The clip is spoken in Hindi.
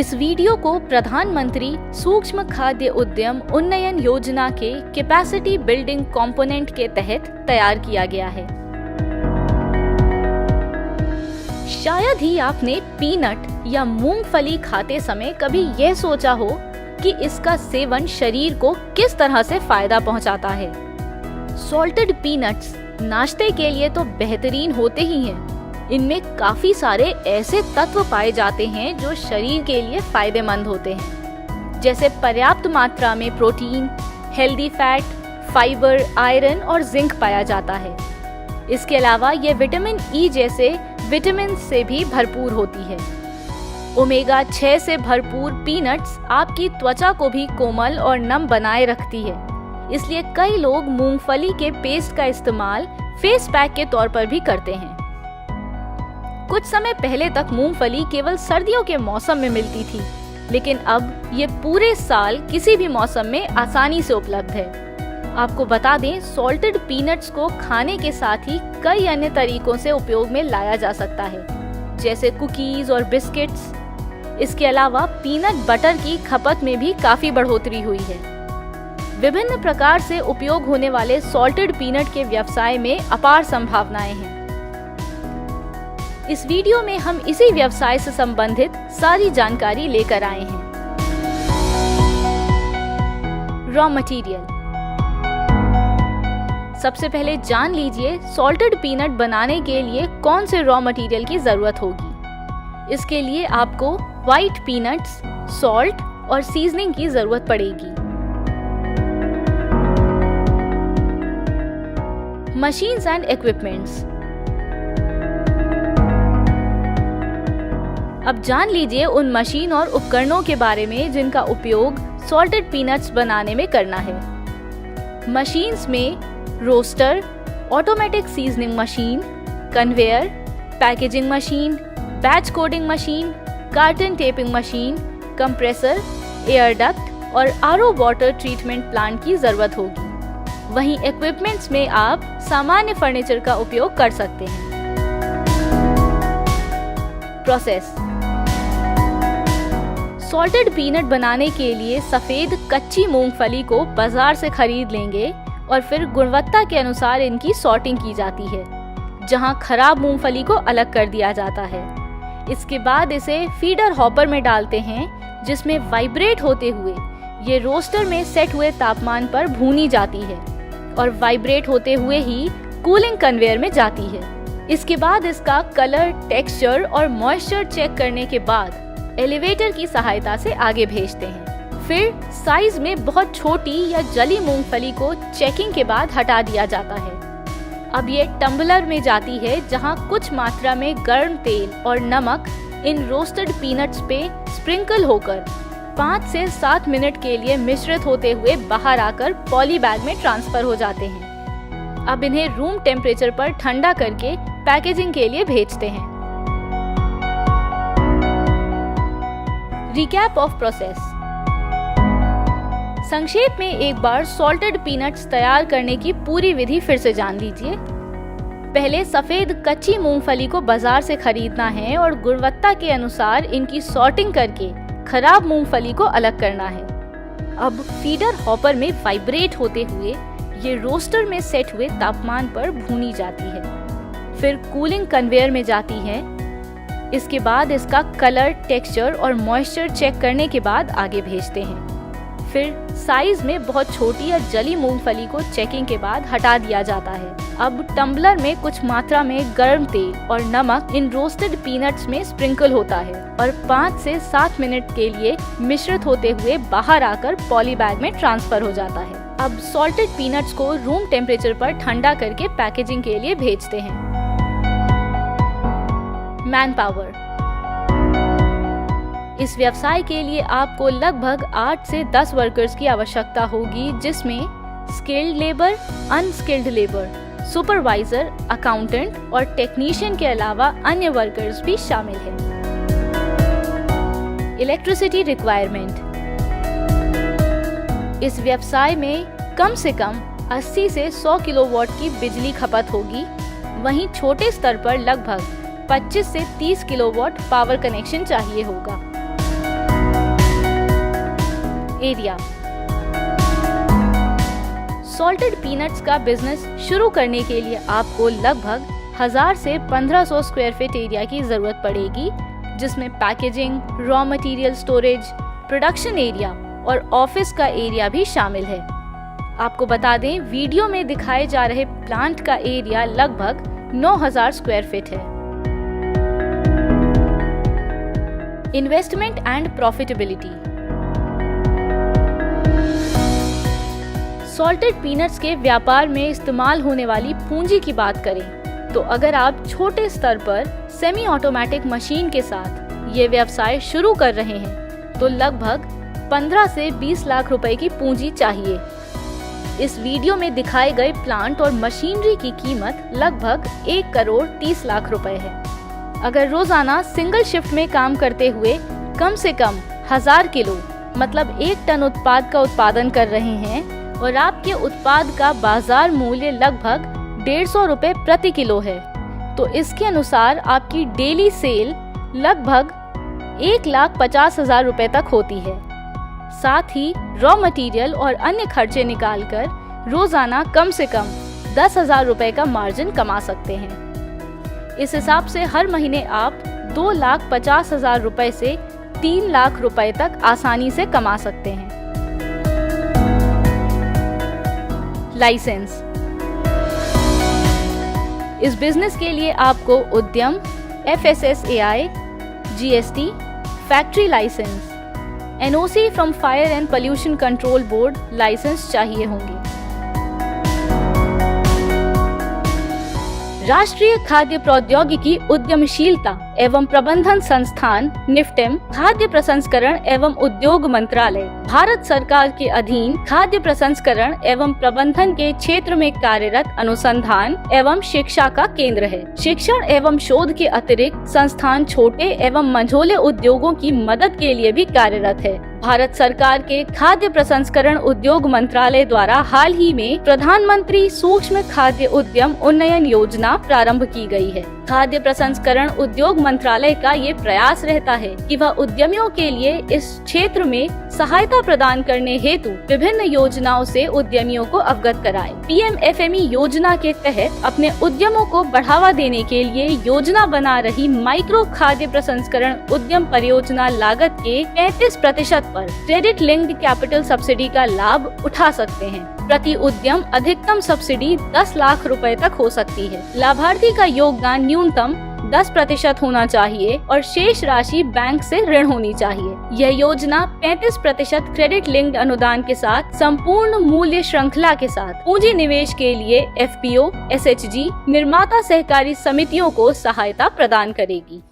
इस वीडियो को प्रधानमंत्री सूक्ष्म खाद्य उद्यम उन्नयन योजना के कैपेसिटी बिल्डिंग कंपोनेंट के तहत तैयार किया गया है। शायद ही आपने पीनट या मूंगफली खाते समय कभी यह सोचा हो कि इसका सेवन शरीर को किस तरह से फायदा पहुंचाता है। सॉल्टेड पीनट्स नाश्ते के लिए तो बेहतरीन होते ही हैं। इनमें काफी सारे ऐसे तत्व पाए जाते हैं जो शरीर के लिए फायदेमंद होते हैं, जैसे पर्याप्त मात्रा में protein, healthy fat, fibre, iron और जिंक पाया जाता है। इसके अलावा ये विटामिन ई जैसे विटामिन से भी भरपूर होती है। ओमेगा 6 से भरपूर पीनट्स आपकी त्वचा को भी कोमल और नम बनाए रखती है। इसलिए कई लोग मूंगफली के पेस्ट का इस्तेमाल फेस पैक के तौर पर भी करते हैं। कुछ समय पहले तक मूंगफली केवल सर्दियों के मौसम में मिलती थी, लेकिन अब ये पूरे साल किसी भी मौसम में आसानी से उपलब्ध है। आपको बता दें, सॉल्टेड पीनट्स को खाने के साथ ही कई अन्य तरीकों से उपयोग में लाया जा सकता है, जैसे कुकीज और बिस्किट्स। इसके अलावा पीनट बटर की खपत में भी काफी बढ़ोतरी हुई है। विभिन्न प्रकार से उपयोग होने वाले सॉल्टेड पीनट के व्यवसाय में अपार संभावनाएं हैं। इस वीडियो में हम इसी व्यवसाय से संबंधित सारी जानकारी लेकर आए हैं। Raw material. सबसे पहले जान लीजिए सॉल्टेड पीनट बनाने के लिए कौन से रॉ मटेरियल की जरूरत होगी। इसके लिए आपको व्हाइट पीनट्स, सॉल्ट और सीजनिंग की जरूरत पड़ेगी। Machines and equipments. अब जान लीजिए उन मशीन और उपकरणों के बारे में जिनका उपयोग सॉल्टेड पीनट्स बनाने में करना है। मशीन्स में roaster, automatic seasoning machine, conveyor, packaging machine, batch coding machine, carton taping machine, compressor, air duct और आरओ वाटर ट्रीटमेंट प्लांट की जरूरत होगी। वहीं इक्विपमेंट्स में आप सामान्य फर्नीचर का उपयोग कर सकते हैं। प्रोसेस। सॉल्टेड पीनट बनाने के लिए सफेद कच्ची मूंगफली को बाजार से खरीद लेंगे और फिर गुणवत्ता के अनुसार इनकी सॉर्टिंग की जाती है, जहां खराब मूंगफली को अलग कर दिया जाता है। इसके बाद इसे फीडर हॉपर में डालते हैं, जिसमें वाइब्रेट होते हुए ये रोस्टर में सेट हुए तापमान पर भूनी जाती है और वाइब्रेट होते हुए ही कूलिंग कन्वेयर में जाती है। इसके बाद इसका कलर, टेक्सचर और मॉइस्चर चेक करने के बाद एलिवेटर की सहायता से आगे भेजते हैं। फिर साइज में बहुत छोटी या जली मूंगफली को चेकिंग के बाद हटा दिया जाता है। अब ये टम्बलर में जाती है, जहां कुछ मात्रा में गर्म तेल और नमक इन रोस्टेड पीनट्स पे स्प्रिंकल होकर 5 से 7 मिनट के लिए मिश्रित होते हुए बाहर आकर पॉली बैग में ट्रांसफर हो जाते हैं। अब इन्हें रूम टेम्परेचर पर ठंडा करके पैकेजिंग के लिए भेजते हैं। Recap of process. संक्षेप में एक बार सॉल्टेड पीनट्स तैयार करने की पूरी विधि फिर से जान लीजिए। पहले सफेद कच्ची मूंगफली को बाजार से खरीदना है और गुणवत्ता के अनुसार इनकी सॉर्टिंग करके खराब मूंगफली को अलग करना है। अब फीडर हॉपर में वाइब्रेट होते हुए ये रोस्टर में सेट हुए तापमान पर भूनी जाती है। फिर कूलिंग कन्वेयर में जाती है। इसके बाद इसका कलर, टेक्सचर और मॉइस्चर चेक करने के बाद आगे भेजते हैं। फिर साइज में बहुत छोटी या जली मूंगफली को चेकिंग के बाद हटा दिया जाता है। अब टम्बलर में कुछ मात्रा में गर्म तेल और नमक इन रोस्टेड पीनट्स में स्प्रिंकल होता है और 5 से 7 मिनट के लिए मिश्रित होते हुए बाहर आकर पॉली बैग में ट्रांसफर हो जाता है। अब सॉल्टेड पीनट्स को रूम टेम्परेचर पर ठंडा करके पैकेजिंग के लिए भेजते हैं। Man power. इस व्यवसाय के लिए आपको लगभग 8 से 10 वर्कर्स की आवश्यकता होगी, जिसमें skilled labour, unskilled labour, supervisor, accountant और टेक्नीशियन के अलावा अन्य वर्कर्स भी शामिल हैं। Electricity requirement. इस व्यवसाय में कम से कम 80 से 100 किलोवाट की बिजली खपत होगी। वहीं छोटे स्तर पर लगभग 25 से 30 किलोवाट पावर कनेक्शन चाहिए होगा। एरिया। सॉल्टेड पीनट्स का बिजनेस शुरू करने के लिए आपको लगभग 1000 से 1500 स्क्वायर फीट एरिया की जरूरत पड़ेगी, जिसमें packaging, raw material storage, production area और ऑफिस का एरिया भी शामिल है। आपको बता दें, वीडियो में दिखाए जा रहे प्लांट का एरिया लगभग 9000 स्क्वायर फीट है। Investment and profitability. Salted peanuts के व्यापार में इस्तेमाल होने वाली पूंजी की बात करें तो अगर आप छोटे स्तर पर सेमी ऑटोमेटिक मशीन के साथ ये व्यवसाय शुरू कर रहे हैं तो लगभग 15 से 20 लाख रुपए की पूंजी चाहिए। इस वीडियो में दिखाए गए प्लांट और मशीनरी की कीमत लगभग 1 करोड़ 30 लाख रुपए है। अगर रोजाना सिंगल शिफ्ट में काम करते हुए कम से कम 1000 किलो मतलब 1 टन उत्पाद का उत्पादन कर रहे हैं और आपके उत्पाद का बाजार मूल्य लगभग 150 रुपए प्रति किलो है, तो इसके अनुसार आपकी डेली सेल लगभग 1,50,000 रुपए तक होती है। साथ ही रॉ मटेरियल और अन्य खर्चे निकालकर रोजाना कम से कम 10,000 रुपए का मार्जिन कमा सकते हैं। इस हिसाब से हर महीने आप 2,50,000 रुपए से 3 लाख रुपए तक आसानी से कमा सकते हैं। लाइसेंस। इस बिजनेस के लिए आपको उद्यम, FSSAI, GST, factory license, NOC from fire and pollution control board license चाहिए होंगे। राष्ट्रीय खाद्य प्रौद्योगिकी उद्यमशीलता एवं प्रबंधन संस्थान निफ्टेम, खाद्य प्रसंस्करण एवं उद्योग मंत्रालय भारत सरकार के अधीन खाद्य प्रसंस्करण एवं प्रबंधन के क्षेत्र में कार्यरत अनुसंधान एवं शिक्षा का केंद्र है। शिक्षण एवं शोध के अतिरिक्त संस्थान छोटे एवं मझोले उद्योगों की मदद के लिए भी कार्यरत है। भारत सरकार के खाद्य प्रसंस्करण उद्योग मंत्रालय द्वारा हाल ही में प्रधानमंत्री सूक्ष्म खाद्य उद्यम उन्नयन योजना प्रारंभ की गई है। खाद्य प्रसंस्करण उद्योग मंत्रालय का ये प्रयास रहता है कि वह उद्यमियों के लिए इस क्षेत्र में सहायता प्रदान करने हेतु विभिन्न योजनाओं से उद्यमियों को अवगत कराए। PMFME योजना के तहत अपने उद्यमों को बढ़ावा देने के लिए योजना बना रही माइक्रो खाद्य प्रसंस्करण उद्यम परियोजना लागत के 35% पर क्रेडिट लिंक्ड कैपिटल सब्सिडी का लाभ उठा सकते हैं। प्रति उद्यम अधिकतम सब्सिडी 10 लाख रुपए तक हो सकती है। लाभार्थी का योगदान न्यूनतम 10% होना चाहिए और शेष राशि बैंक से ऋण होनी चाहिए। यह योजना 35% क्रेडिट लिंक्ड अनुदान के साथ संपूर्ण मूल्य श्रृंखला के साथ पूंजी निवेश के लिए FPO, SHG, निर्माता सहकारी समितियों को सहायता प्रदान करेगी।